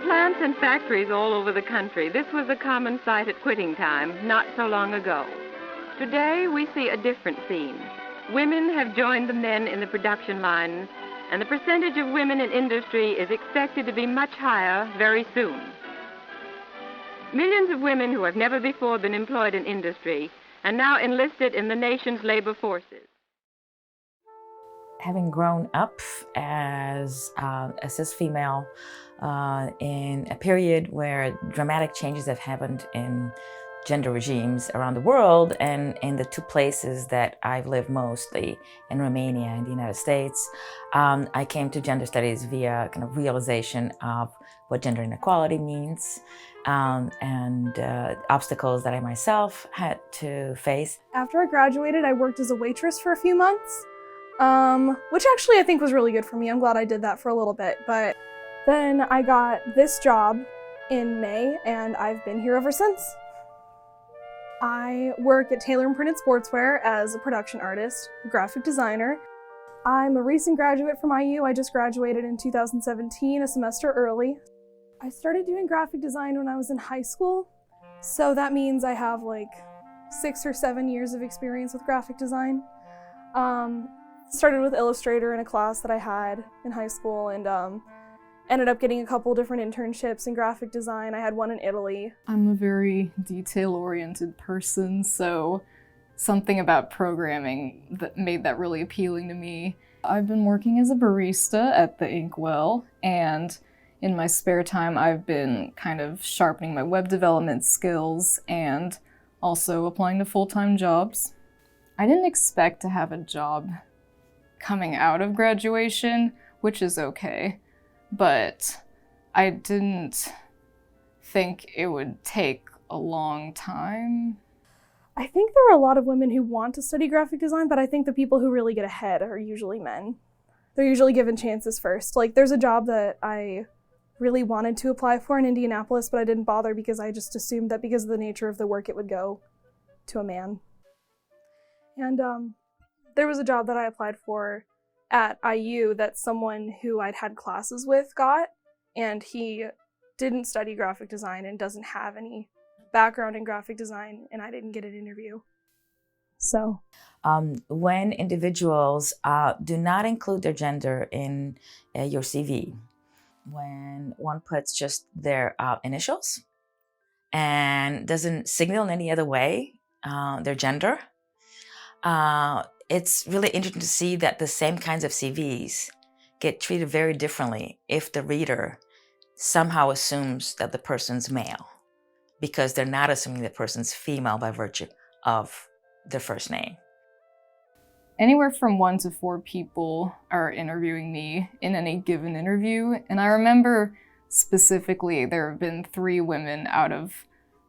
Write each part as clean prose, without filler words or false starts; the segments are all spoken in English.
plants and factories all over the country, this was a common sight at quitting time not so long ago. Today, we see a different scene. Women have joined the men in the production lines, and the percentage of women in industry is expected to be much higher very soon. Millions of women who have never before been employed in industry are now enlisted in the nation's labor forces. Having grown up as a cis female in a period where dramatic changes have happened in gender regimes around the world, and in the two places that I've lived mostly, in Romania and the United States, I came to gender studies via kind of realization of what gender inequality means, and obstacles that I myself had to face. After I graduated, I worked as a waitress for a few months, which actually I think was really good for me. I'm glad I did that for a little bit, but then I got this job in May, and I've been here ever since. I work at Taylor & Printed Sportswear as a production artist, graphic designer. I'm a recent graduate from IU. I just graduated in 2017, a semester early. I started doing graphic design when I was in high school, so that means I have like 6 or 7 years of experience with graphic design. Started with Illustrator in a class that I had in high school, and ended up getting a couple different internships in graphic design. I had one in Italy. I'm a very detail-oriented person, so something about programming that made that really appealing to me. I've been working as a barista at the Inkwell, and in my spare time I've been kind of sharpening my web development skills and also applying to full-time jobs. I didn't expect to have a job coming out of graduation, which is okay. But I didn't think it would take a long time. I think there are a lot of women who want to study graphic design, but I think the people who really get ahead are usually men. They're usually given chances first. Like, there's a job that I really wanted to apply for in Indianapolis, but I didn't bother because I just assumed that because of the nature of the work, it would go to a man. And there was a job that I applied for at IU that someone who I'd had classes with got, and he didn't study graphic design and doesn't have any background in graphic design, and I didn't get an interview. So when individuals do not include their gender in your CV, when one puts just their initials and doesn't signal in any other way their gender, it's really interesting to see that the same kinds of CVs get treated very differently if the reader somehow assumes that the person's male, because they're not assuming the person's female by virtue of their first name. Anywhere from 1 to 4 people are interviewing me in any given interview, and I remember specifically there have been 3 women out of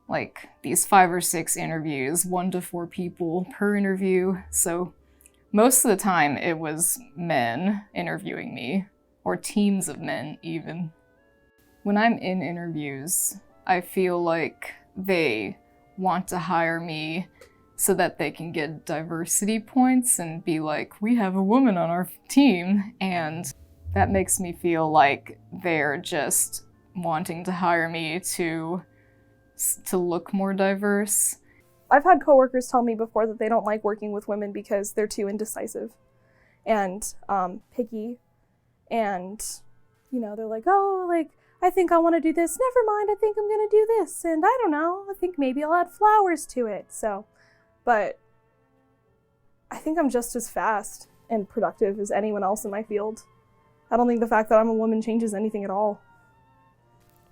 like these 5 or 6 interviews, 1 to 4 people per interview. So most of the time it was men interviewing me, or teams of men even. When I'm in interviews, I feel like they want to hire me so that they can get diversity points and be like, we have a woman on our team, and that makes me feel like they're just wanting to hire me to look more diverse. I've had coworkers tell me before that they don't like working with women because they're too indecisive and picky, and they're like, oh, like, I think I want to do this. Never mind, I think I'm gonna do this, and I don't know, I think maybe I'll add flowers to it. So, but I think I'm just as fast and productive as anyone else in my field. I don't think the fact that I'm a woman changes anything at all.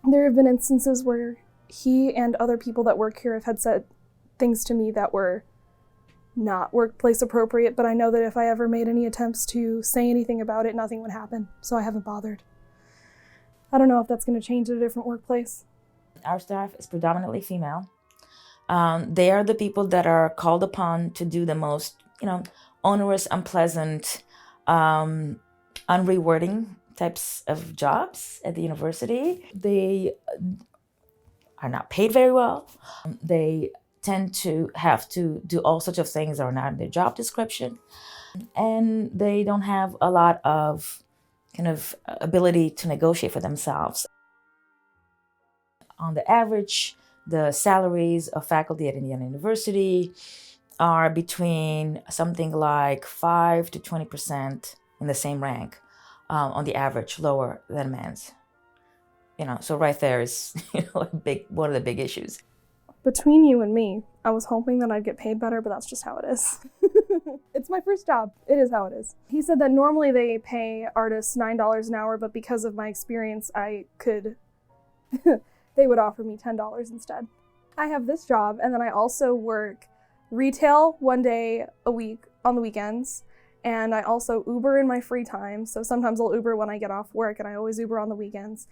There have been instances where he and other people that work here have had said things to me that were not workplace appropriate, but I know that if I ever made any attempts to say anything about it, nothing would happen, so I haven't bothered. I don't know if that's going to change at a different workplace. Our staff is predominantly female. They are the people that are called upon to do the most, onerous, unpleasant, unrewarding types of jobs at the university. They are not paid very well. They tend to have to do all sorts of things that are not in their job description. And they don't have a lot of kind of ability to negotiate for themselves. on the average, the salaries of faculty at Indiana University are between something like 5 to 20% in the same rank, on the average, lower than men's. So right there is one of the big issues. Between you and me, I was hoping that I'd get paid better, but that's just how it is. It's my first job. It is how it is. He said that normally they pay artists $9 an hour, but because of my experience, they would offer me $10 instead. I have this job, and then I also work retail 1 day a week on the weekends, and I also Uber in my free time. So sometimes I'll Uber when I get off work, and I always Uber on the weekends.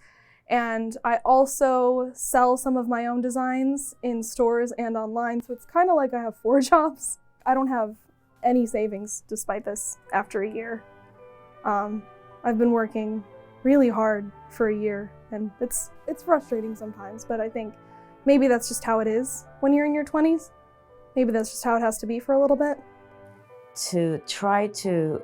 And I also sell some of my own designs in stores and online, so it's kind of like I have 4 jobs. I don't have any savings despite this after a year. I've been working really hard for a year, and it's frustrating sometimes, but I think maybe that's just how it is when you're in your 20s. Maybe that's just how it has to be for a little bit. To try to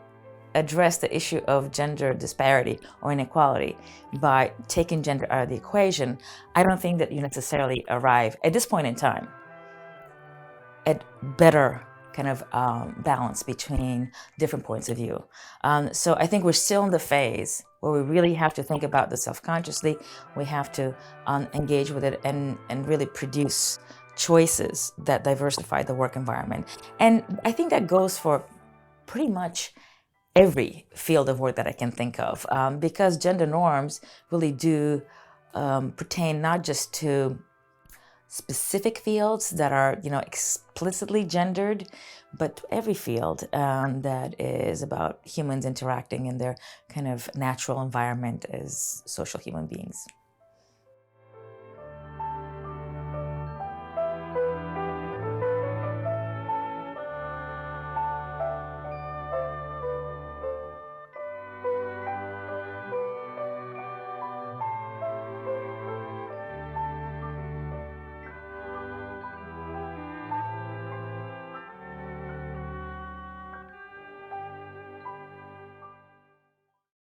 address the issue of gender disparity or inequality by taking gender out of the equation, I don't think that you necessarily arrive at this point in time at better kind of balance between different points of view. So I think we're still in the phase where we really have to think about this self-consciously. We have to engage with it and really produce choices that diversify the work environment. And I think that goes for pretty much every field of work that I can think of, because gender norms really do pertain not just to specific fields that are, explicitly gendered, but to every field that is about humans interacting in their kind of natural environment as social human beings.